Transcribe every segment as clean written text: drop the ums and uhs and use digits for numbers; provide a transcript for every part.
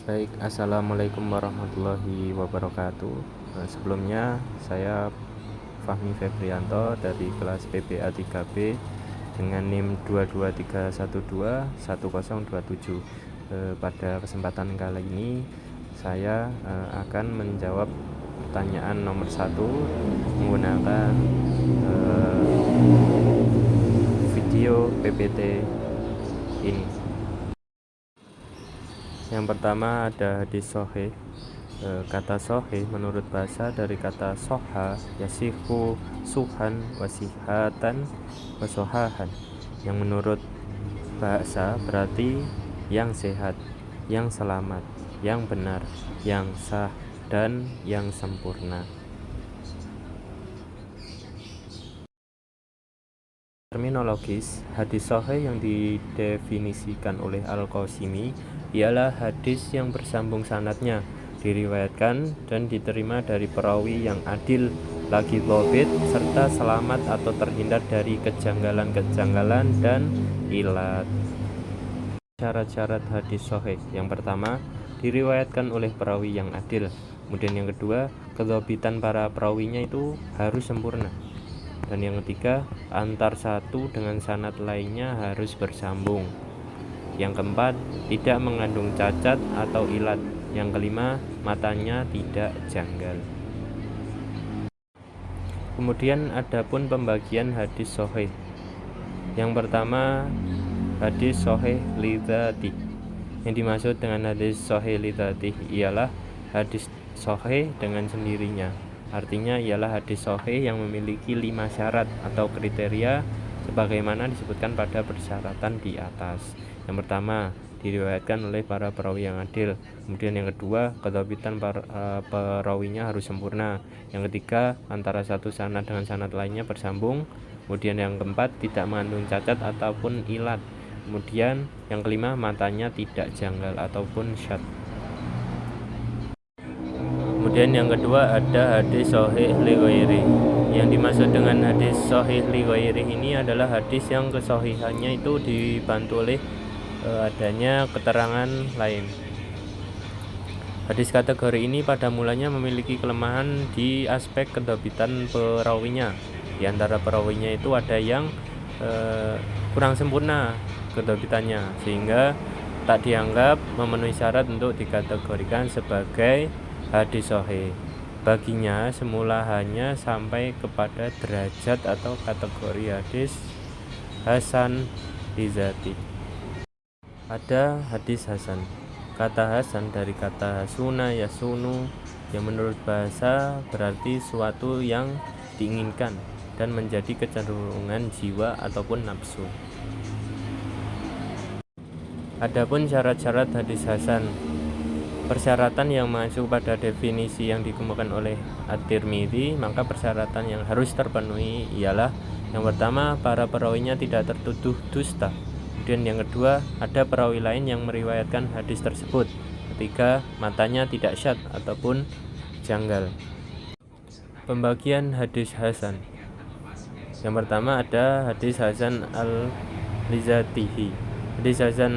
Baik, assalamualaikum warahmatullahi wabarakatuh. Sebelumnya saya Fahmi Febrianto dari kelas PPA 3B dengan NIM 223121027. Pada kesempatan kali ini saya akan menjawab pertanyaan nomor 1 menggunakan video PPT ini. Yang pertama ada hadis sahih. Kata sahih menurut bahasa dari kata soha, yasihu, suhan, wasihatan, wasohahan. Yang menurut bahasa berarti yang sehat, yang selamat, yang benar, yang sah, dan yang sempurna. Terminologis, hadis sahih yang didefinisikan oleh Al-Qasimi ialah hadis yang bersambung sanadnya, diriwayatkan dan diterima dari perawi yang adil, lagi dhabit, serta selamat atau terhindar dari kejanggalan-kejanggalan dan ilat. Syarat-syarat hadis sahih. Yang pertama, diriwayatkan oleh perawi yang adil. Kemudian yang kedua, kedhabitan para perawinya itu harus sempurna. Dan yang ketiga, antar satu dengan sanad lainnya harus bersambung. Yang keempat, tidak mengandung cacat atau ilat. Yang kelima, matanya tidak janggal. Kemudian adapun pembagian hadis sahih. Yang pertama, hadis sahih lidzati. Yang dimaksud dengan hadis sahih lidzati ialah hadis sahih dengan sendirinya. Artinya ialah hadis sahih yang memiliki 5 syarat atau kriteria sebagaimana disebutkan pada persyaratan di atas. Yang pertama, diriwayatkan oleh para perawi yang adil. Kemudian yang kedua, kedhabitan perawinya harus sempurna. Yang ketiga, antara satu sanad dengan sanad lainnya bersambung. Kemudian yang keempat, tidak mengandung cacat ataupun ilat. Kemudian yang kelima, matanya tidak janggal ataupun syadz. Kemudian yang kedua ada hadis sahih li ghairi. Yang dimaksud dengan hadis sahih li ghairi ini adalah hadis yang kesahihannya itu dibantu oleh adanya keterangan lain. Hadis kategori ini pada mulanya memiliki kelemahan di aspek kedhabitan perawinya. Di antara perawinya itu ada yang kurang sempurna kedhabitannya sehingga tak dianggap memenuhi syarat untuk dikategorikan sebagai hadis sahih. Baginya semula hanya sampai kepada derajat atau kategori hadis hasan lidzati. Ada hadis hasan. Kata hasan dari kata hasuna yasunu yang menurut bahasa berarti suatu yang diinginkan dan menjadi kecenderungan jiwa ataupun nafsu. Adapun syarat-syarat hadis hasan. Persyaratan yang masuk pada definisi yang dikemukakan oleh At-Tirmidzi, maka persyaratan yang harus terpenuhi ialah yang pertama, para perawinya tidak tertuduh dusta. Kemudian yang kedua, ada perawi lain yang meriwayatkan hadis tersebut. Ketiga, matanya tidak syadz ataupun janggal. Pembagian hadis hasan. Yang pertama ada hadis hasan al-lidzatihi. Hadis hasan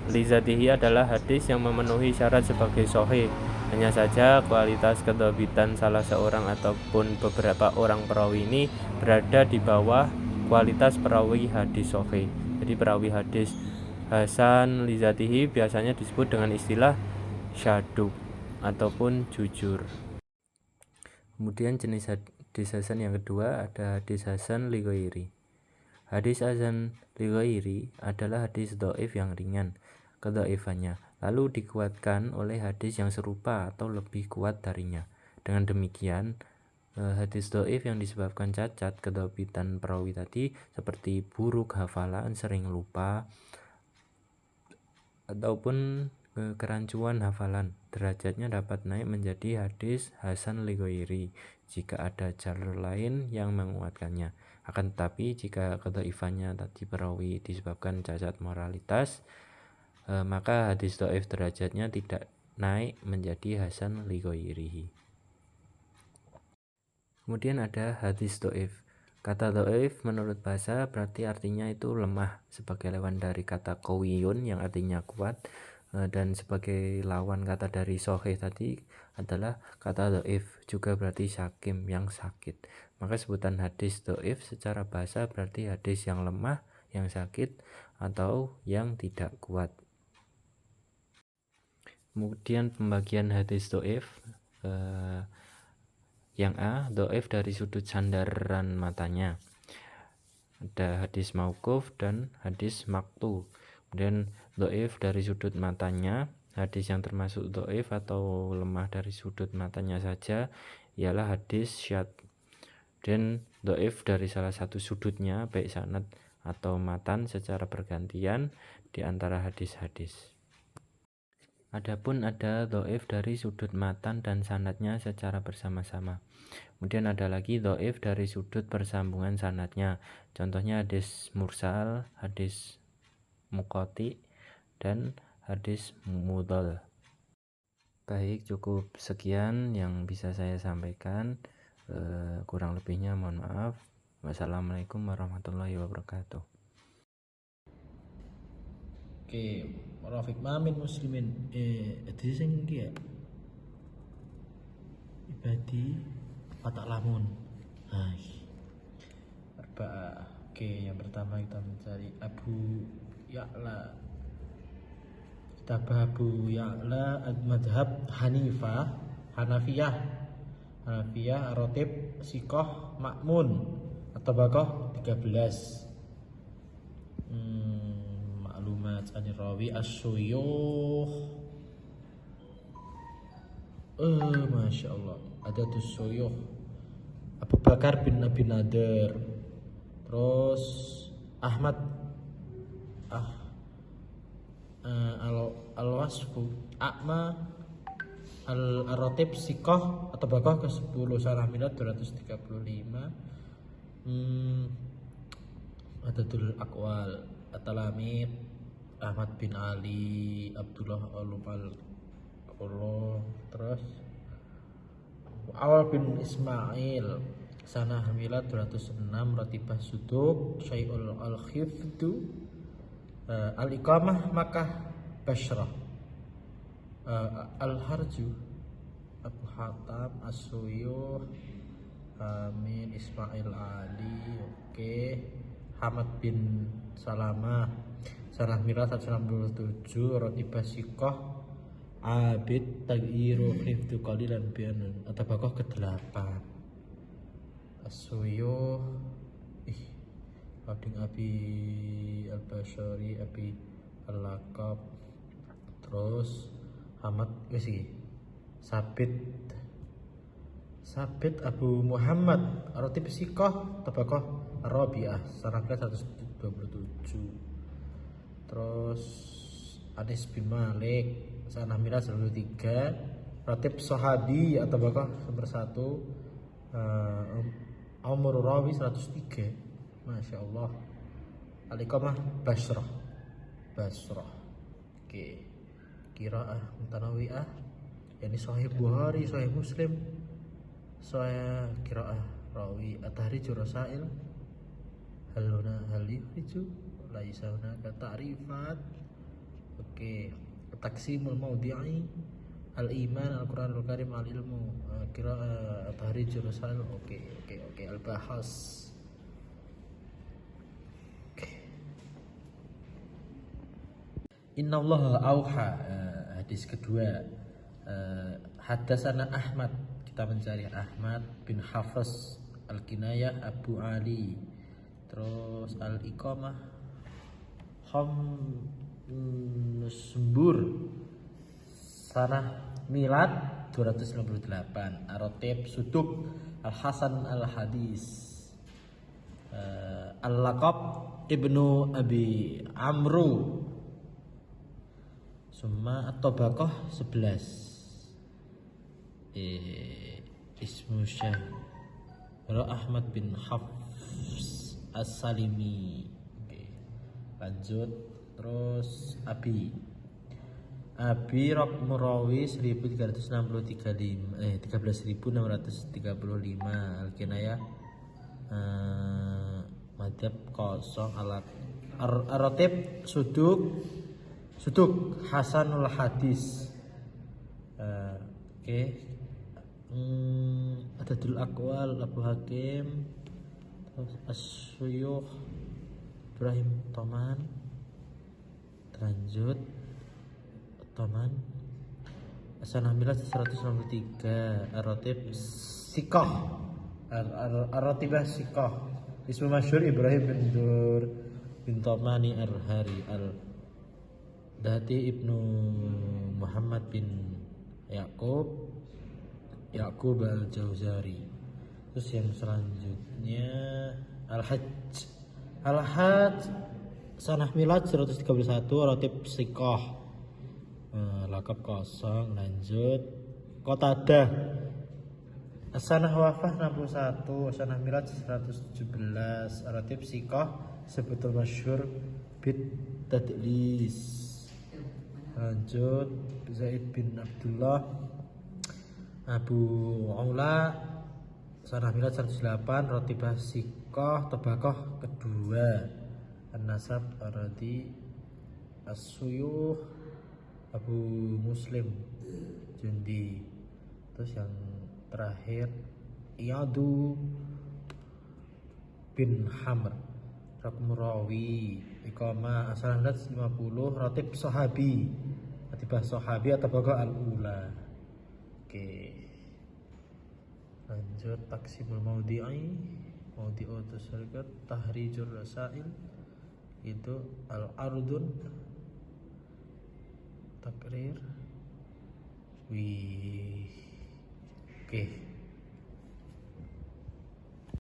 lidzatihi adalah hadis yang memenuhi syarat sebagai sahih. Hanya saja kualitas kedhabitan salah seorang ataupun beberapa orang perawi ini berada di bawah kualitas perawi hadis sahih. Jadi perawi hadis hasan lidzatihi biasanya disebut dengan istilah syaduk ataupun jujur. Kemudian jenis hadis hasan yang kedua ada hadis hasan li ghairi. Hadis hasan li ghairi adalah hadis dhaif yang ringan kedhaifannya, lalu dikuatkan oleh hadis yang serupa atau lebih kuat darinya. Dengan demikian, hadis dhaif yang disebabkan cacat kedhabitan perawi tadi seperti buruk hafalan, sering lupa, ataupun kerancuan hafalan, derajatnya dapat naik menjadi hadis hasan li ghairi jika ada jalur lain yang menguatkannya. Akan tetapi jika kedhaifannya tadi perawi disebabkan cacat moralitas, maka hadis dhaif derajatnya tidak naik menjadi hasan li ghairihi. Kemudian ada hadis dhaif. Kata dhaif menurut bahasa berarti artinya itu lemah sebagai lawan dari kata qawiyun yang artinya kuat. dan sebagai lawan kata dari sahih tadi adalah kata dhaif, juga berarti sakim, yang sakit. Maka sebutan hadis dhaif secara bahasa berarti hadis yang lemah, yang sakit, atau yang tidak kuat. Kemudian pembagian hadis dhaif, yang A, dhaif dari sudut sandaran matanya. Ada hadis mauquf dan hadis maqtu. Kemudian dhaif dari sudut matanya, hadis yang termasuk dhaif atau lemah dari sudut matanya saja ialah hadis syadz. Dan dhaif dari salah satu sudutnya, baik sanad atau matan, secara bergantian di antara hadis-hadis. Adapun ada dhaif dari sudut matan dan sanadnya secara bersama-sama. Kemudian ada lagi dhaif dari sudut persambungan sanadnya. Contohnya hadis mursal, hadis muqati, dan hadis mudhal. Baik, cukup sekian yang bisa saya sampaikan. Kurang lebihnya mohon maaf. Wassalamualaikum warahmatullahi wabarakatuh. Oke, Rafiq mamin muslimin itu sing iki ya. Ibadi patak lamun. Oke, yang pertama kita mencari Abu Ya'la. Kitab Abu Ya'la Madhab Hanafiyah, Rotib, Sikoh, Makmun, atau Bakoh 13. Maklumat anir rawi as-suyuh. Masya Allah, ada tuh suyuh Abu Bakar bin Abi Nadir, terus Ahmad al-wasfu A'ma al-Rotib, Sikoh atau Bakoh ke-10, Sarah Milad 235. Adadul Aqwal At-Talamid Ahmad bin Ali Abdullah terus Awal bin Ismail Sanah Milad 206, Ratibah Suduk, Syai'ul Al-Khifdu, Al-Iqamah Makkah Bashrah, Al-Harju Abu Hatam As-Suyuh, Amin Ismail Ali. Oke. Hamad bin Salamah Sanah Milad 167, Ratibah Sikoh, Abid Taghiru Khifdu Qalilan Bianun, atau Bakoh ke-8. As-Suyuh Abding Abi Al-Bashari, Abi Al-Laqab, terus Hamad Sabit Abu Muhammad Ratib Sikoh Tabakoh Rabi'ah Sanaklah 127. Terus Anis bin Malik Sanah Milad 103, Ratib Sahabi atau Bakoh nomor 1, Umur Rawi 103. Masya Allah. Al-Iqamah Bashrah. Oke. Qiraah Mutanawwi'ah, yakni Sahih Bukhari, Sahih Muslim, Sahih qiraah rawi. At-Tahrij Rasail, hal yukhriju laisa hunaka ta'rifat. Oke. Taqsimul Mawdi'i, Al-Iman, Al-Qur'anul Karim, Al-Ilmu, qiraah At-Tahrij Rasail. Oke. Al-Bahas. Innallaha auha, hadis kedua. Haddatsana Ahmad, kita mencari Ahmad bin Hafiz Al-Kinayah Abu Ali, terus Al-Iqamah Hamsbur Sanah Milad 298, Ar-Ratib Suduk Al-Hasan Al-Hadis, Al-Laqab Ibnu Abi Amru, Summa At-Tabaqah 11, Ismu Syekh Ahmad bin Hafs As-Salimi. Oke. Lanjut. Terus Abi Murawi 13.635 Al-Kinayah Madhab kosong. Ar-Ratib Suduk Suduk hasanul hadis. Oke. Adadul aqwal Abu Hakim, terus As-Suyukh Ibrahim Toman, lanjut Toman Hasanah Milad 193, Ar-Ratib Siqah, Ar-Ratibah Siqah, Ismu Masyhur Ibrahim bin Dur bin Tomani Ar-Hari Al-Dati Ibnu Muhammad bin Yaqub Al-Jauzari. Terus yang selanjutnya Al-Hajj Sanah Milad 131, Ratib Siqah, lakab kosong. Lanjut Qatadah Sanah Wafah 61, Sanah Milad 117, Ratib Siqah, Sebutul Masyhur Bid Tadlis. Lanjut Zaid bin Abdullah Abu Aula, Sanah Milad 108, Ratibah Siqah, Tabaqah kedua, An-Nasab Aradi, As-Suyukh Abu Muslim Jundi. Terus yang terakhir Iyadu bin Hamr, Rakm Rawi, Iqamah Sanah Milad 50, Ratib Sahabi, Ratibah Sahabi atau Tabaqah Al-Ula. Oke. Lanjut Taksimul Maudi'u Tasarikat, Tahrijur Rasail, itu Al-Ardun, Takrir. Wih. Oke.